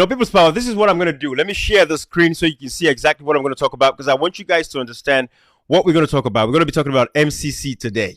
People's power, this is what I'm going to do. Let me share the screen so you can see exactly what I'm going to talk about, because I want you guys to understand what we're going to talk about. We're going to be talking about MCC today.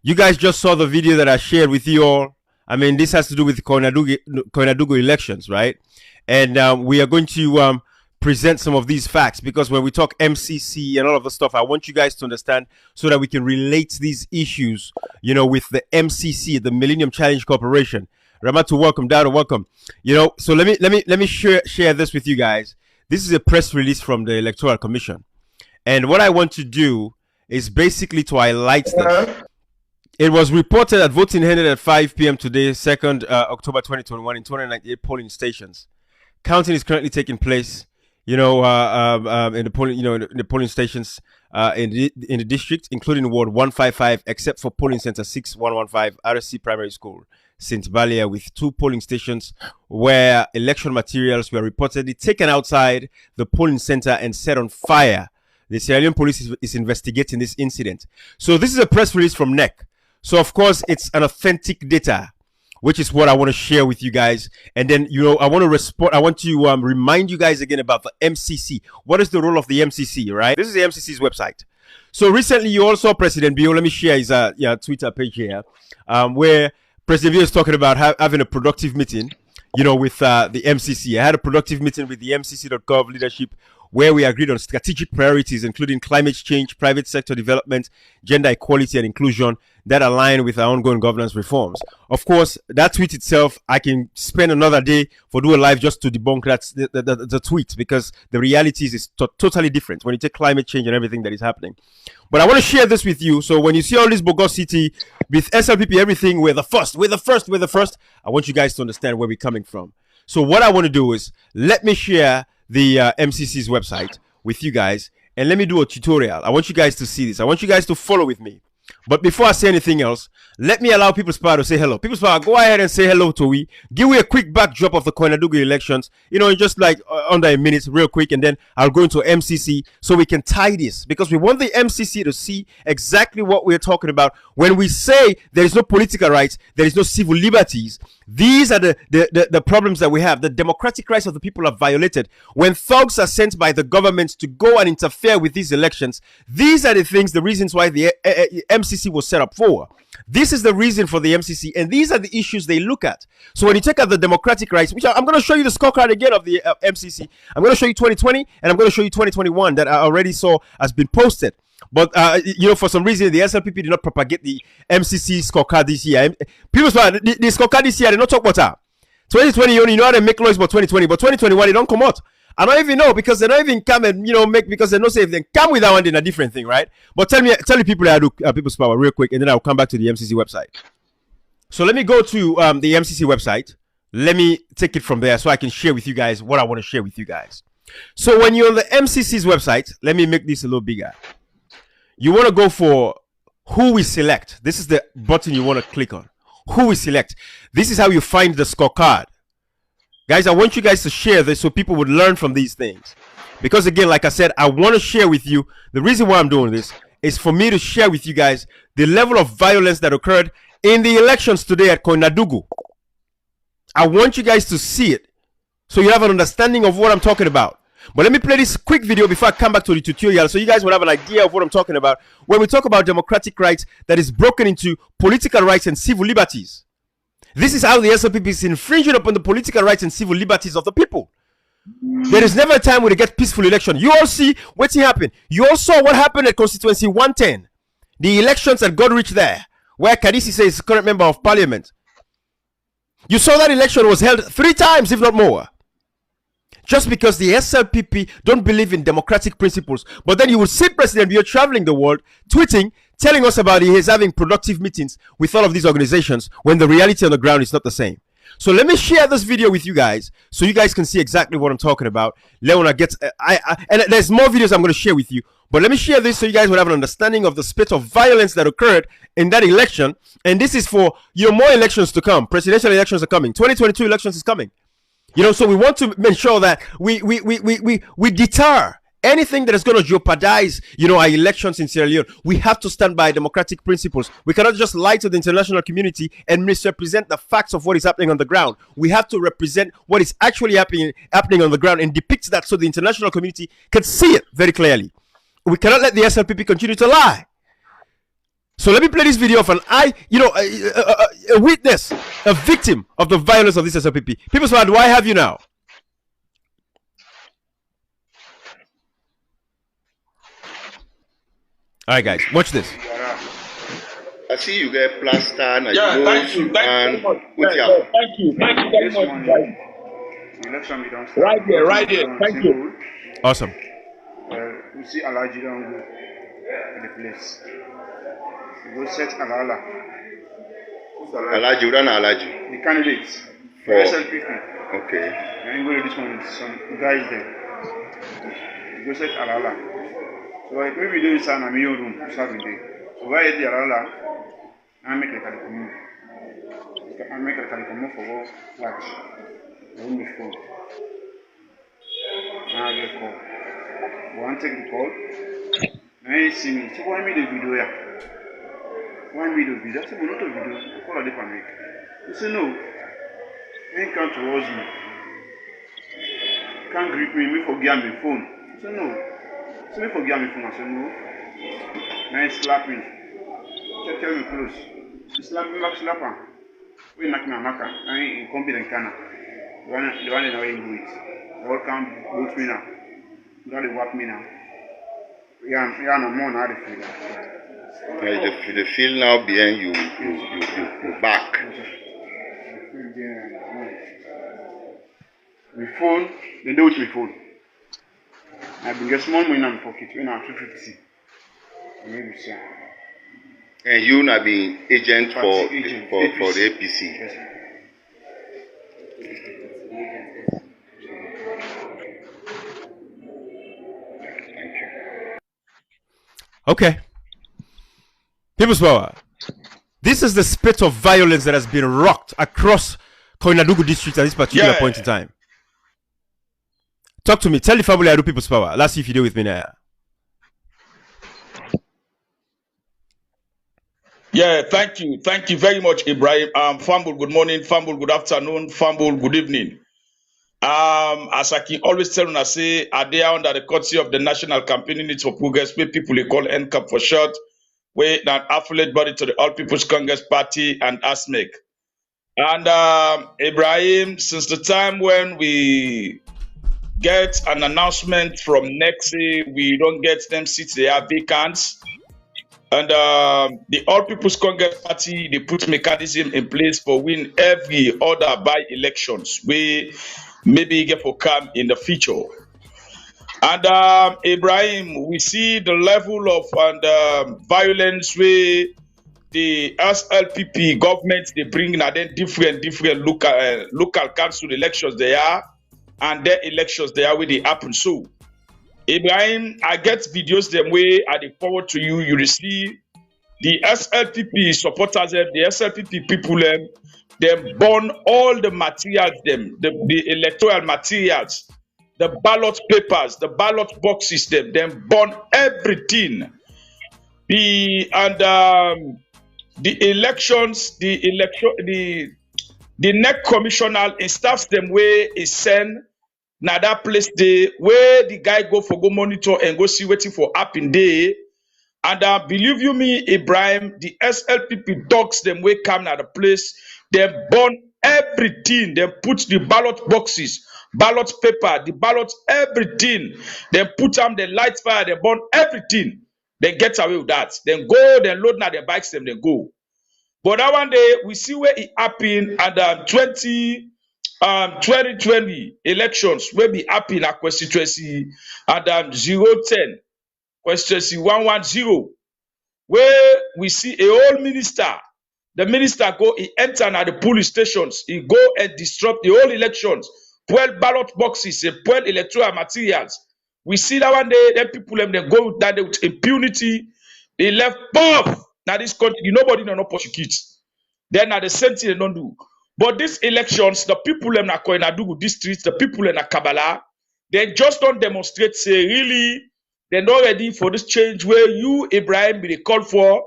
You guys just saw the video that I shared with you all. I mean, this has to do with Koinadugu elections, right? And we are going to present some of these facts, because when we talk MCC and all of the stuff, I want you guys to understand so that we can relate these issues, with the MCC, the Millennium Challenge Corporation. Ramatu, welcome. Dada, welcome. So let me share this with you guys. This is a press release from the Electoral Commission, and what I want to do is basically to highlight this. It was reported that voting ended at 5 p.m. today, 2nd October 2021, in 298 polling stations. Counting is currently taking place, in the polling, in the polling stations in the district, including Ward 155, except for polling center 6115, RSC Primary School, St. Balia, with 2 polling stations where election materials were reportedly taken outside the polling center and set on fire. The Sierra Leone police is investigating this incident. So this is a press release from NEC. So, of course, it's an authentic data, which is what I want to share with you guys. And then, I want to remind you guys again about the MCC. What is the role of the MCC, right? This is the MCC's website. So recently, you also saw President Bio. Let me share his Twitter page here, where President Bio is talking about having a productive meeting, with the MCC. I had a productive meeting with the MCC.gov leadership, where we agreed on strategic priorities, including climate change, private sector development, gender equality and inclusion, that align with our ongoing governance reforms. Of course, that tweet itself, I can spend another day for do a live just to debunk the tweet, because the reality is totally different when you take climate change and everything that is happening. But I want to share this with you. So when you see all this bogus city with SLPP, everything, we're the first. I want you guys to understand where we're coming from. So what I want to do is, let me share the MCC's website with you guys, and let me do a tutorial. I want you guys to see this. I want you guys to follow with me. But before I say anything else, let me allow People's Power to say hello. People's Power, go ahead and say hello to we. Give me a quick backdrop of the Koinadugu elections, in just like under a minute, real quick, and then I'll go into MCC so we can tie this, because we want the MCC to see exactly what we're talking about. When we say there is no political rights, there is no civil liberties, these are the problems that we have. The democratic rights of the people are violated. When thugs are sent by the government to go and interfere with these elections, these are the reasons why the MCC was set up for. This is the reason for the MCC, and these are the issues they look at. So when you take out the democratic rights, which I'm going to show you the scorecard again of the MCC. I'm going to show you 2020, and I'm going to show you 2021 that I already saw has been posted. But, for some reason, the SLPP did not propagate the MCC scorecard this year. People say the scorecard this year, they don't talk about that. 2020, you know how to make noise about 2020, but 2021, they don't come out. I don't even know, because they don't even come and, make, because they don't say if they come with that one, then a different thing, right? But tell the people that I do People's Power real quick, and then I'll come back to the MCC website. So let me go to the MCC website. Let me take it from there so I can share with you guys what I want to share with you guys. So when you're on the MCC's website, let me make this a little bigger. You want to go for who we select. This is the button you want to click on. Who we select. This is how you find the scorecard. Guys, I want you guys to share this so people would learn from these things. Because again, like I said, I want to share with you. The reason why I'm doing this is for me to share with you guys the level of violence that occurred in the elections today at Koinadugu. I want you guys to see it so you have an understanding of what I'm talking about. But let me play this quick video before I come back to the tutorial so you guys will have an idea of what I'm talking about when we talk about democratic rights that is broken into political rights and civil liberties. This is how the SLPP is infringing upon the political rights and civil liberties of the people. There is never a time when they get peaceful election. You all see what's happened. You all saw what happened at constituency 110. The elections that got reached there, where Kadisi says is current member of parliament. You saw that election was held 3 times, if not more. Just because the SLPP don't believe in democratic principles. But then you will see President Bio traveling the world, tweeting, telling us about he is having productive meetings with all of these organizations when the reality on the ground is not the same. So let me share this video with you guys so you guys can see exactly what I'm talking about. Leona gets, and there's more videos I'm going to share with you. But let me share this so you guys will have an understanding of the spate of violence that occurred in that election. And this is for, more elections to come. Presidential elections are coming. 2022 elections is coming. So we want to make sure that we deter anything that is going to jeopardize, our elections in Sierra Leone, we have to stand by democratic principles. We cannot just lie to the international community and misrepresent the facts of what is happening on the ground. We have to represent what is actually happening on the ground and depict that so the international community can see it very clearly. We cannot let the SLPP continue to lie. So let me play this video of an a witness, a victim of the violence of this SLPP. People's Power, do I have you now? All right, guys, watch this. I see you get plaster and thank you very much. Thank you very much. Right there. Thank you. Awesome. You see Alaji down go in the place. You go set Alala. Alaji, run Alaji. The candidates for SLPP. Okay. And you go to this one, some guys there. You go set Alala. So maybe do this in a million room, Saturday. So why is the Alala? I make a telecom. I make a telecom for watch. Room before. Now I get call. One take the call. Now you see me. So why me the video here? Why me the video? I said, not a video. Call a different make. He said, no. You ain't come towards me. Can't grip me. Me forget my phone. I said, no. So me forget my phone. I said, no. Now he slap me. Tell me close. He slap me back, slap him. We knock me a maca. I ain't confident canna. The one in the way you do it. They all come boot me now. Now they whap me now. Yeah, no more now they feel. The feel now behind you back. My phone, they do with my phone. I've been getting small money in my pocket when I'm 250. Maybe so. And you not being agent for the APC. Yes. Okay. People's Power. This is the spate of violence that has been rocked across Koinadugu district at this particular point in time. Talk to me. Tell the family I do People's Power. Let's see if you deal with me now. Yeah, thank you. Thank you very much, Ibrahim. Fumble, good morning. Fumble, good afternoon. Fumble, good evening. As I can always tell when I say, are they under the courtesy of the National Campaign Unit for Progress, where people they call NCAP for short, where an affiliate body to the All People's Congress Party and ASMEC. And Ibrahim, since the time when we get an announcement from NEXI, we don't get them seats, they are vacant. And the All People's Congress Party, they put mechanism in place for win every other by elections. We maybe get for come in the future. And Ibrahim, we see the level of violence where the SLPP government they bring in then different local council elections they are, and their elections they are where they happen. So Ibrahim, I get videos them way I dey forward to you. You will see the SLPP supporters, the SLPP people, them burn all the materials, the electoral materials, the ballot papers, the ballot boxes, them burn everything. The elections, the NEC commissioner instaffs them where is sent. Now that place there where the guy go monitor and go see waiting for happen day. And believe you me, Ibrahim, the SLPP dogs them way come now the place, they burn everything, they put the ballot boxes, ballot paper, the ballot, everything. They put them the light fire, they burn everything. They get away with that. Then go, then load now their bikes, them they go. But that one day we see where it happened and 2020 elections will be happy in a constituency at 010, constituency 110, where we see a whole minister. The minister go, he enter at the police stations, he go and disrupt the whole elections, 12 ballot boxes, 12 electoral materials. We see that one day, then people they go with that with impunity, they left both. Now this country, nobody no prosecute. Then at the same thing they don't do. But these elections, the people in Koinadugu district, the people in Kabbalah, They just don't demonstrate, say, really, they're not ready for this change where you, Ibrahim, be the call for.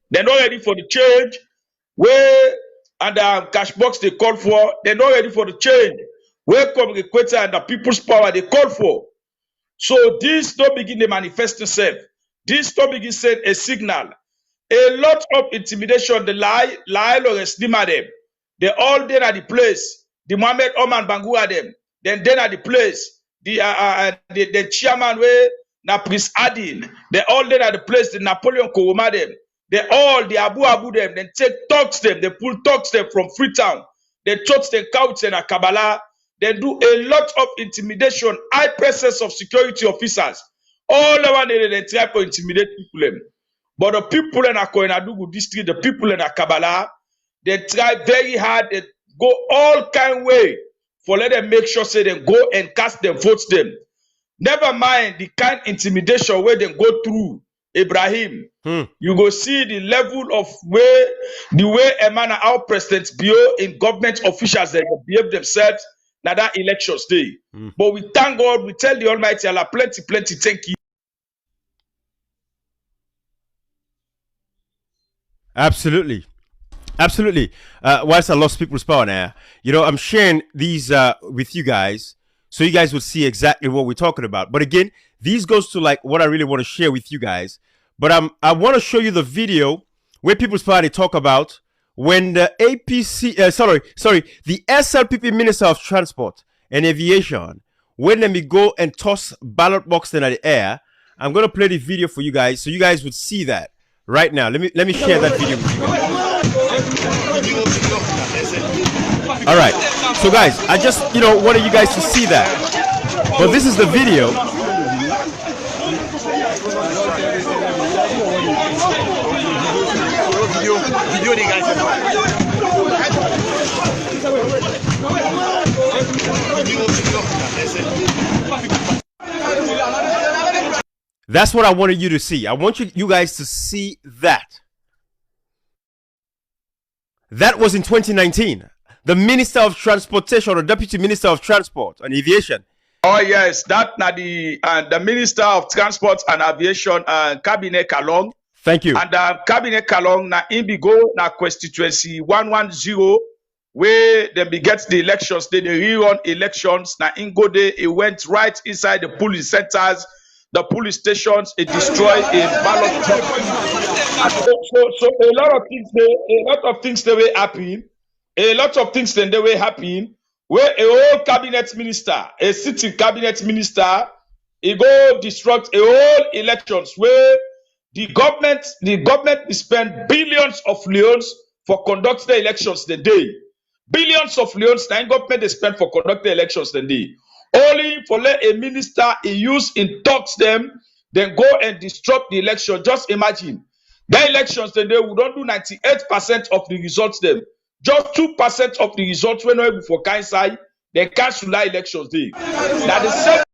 They're not ready for the change where and the cash box they call for. They're not ready for the change where come Equator and the people's power they call for. So this don't begin to manifest itself. This don't begin send a signal. A lot of intimidation, the lie or estima them. They all then at the place. The Mohammed Oman Bangura them. Then at the place. The chairman where na Prince Adin. They all then at the place. The Napoleon Kouoma them. They all the Abu them. Then take talks them. They pull talks them from Freetown. They touch them couch and a Kabbalah. They do a lot of intimidation, high presence of security officers. All over they try to intimidate people. But the people in Akoinadugu district, the people in Kabbalah, they try very hard. They go all kind way for let them make sure say they go and cast them, vote them. Never mind the kind intimidation where they go through. Ibrahim, you go see the level of the way a man our presidents bio in government officials they behave themselves. Now that elections day. But we thank God, we tell the Almighty Allah, plenty, thank you. Absolutely. Whilst I lost people's power now, I'm sharing these with you guys so you guys would see exactly what we're talking about. But again, these goes to like what I really want to share with you guys. But I want to show you the video where people's power they talk about when the the SLPP Minister of Transport and Aviation, when let me go and toss ballot box in the air. I'm gonna play the video for you guys so you guys would see that right now. Let me share that video with you guys. All right, so guys, I just wanted you guys to see that. But this is the video. That's what I wanted you to see. I want you guys to see that. That was in 2019. The Minister of Transportation or Deputy Minister of Transport and Aviation. Oh yes, that na the Minister of Transport and Aviation Cabinet Kalong. Thank you. And Cabinet Kalong na Imbigo na constituency 110 where they beget the elections. They rerun elections na Ingode. It went right inside the police centers, the police stations. It destroyed a ballot box. So a lot of things they were happening. A lot of things then they were happening. Where a whole cabinet minister, a sitting cabinet minister, he go disrupt a whole elections where the government spend billions of leons for conduct the elections the day. Billions of leons the government they spend for conduct the elections the day. Only for let a minister he use in talks them, then go and disrupt the election. Just imagine. The elections the day we don't do 98% of the results them. Just 2% of the results were not able for Kansai, they cancel that elections day. Now the same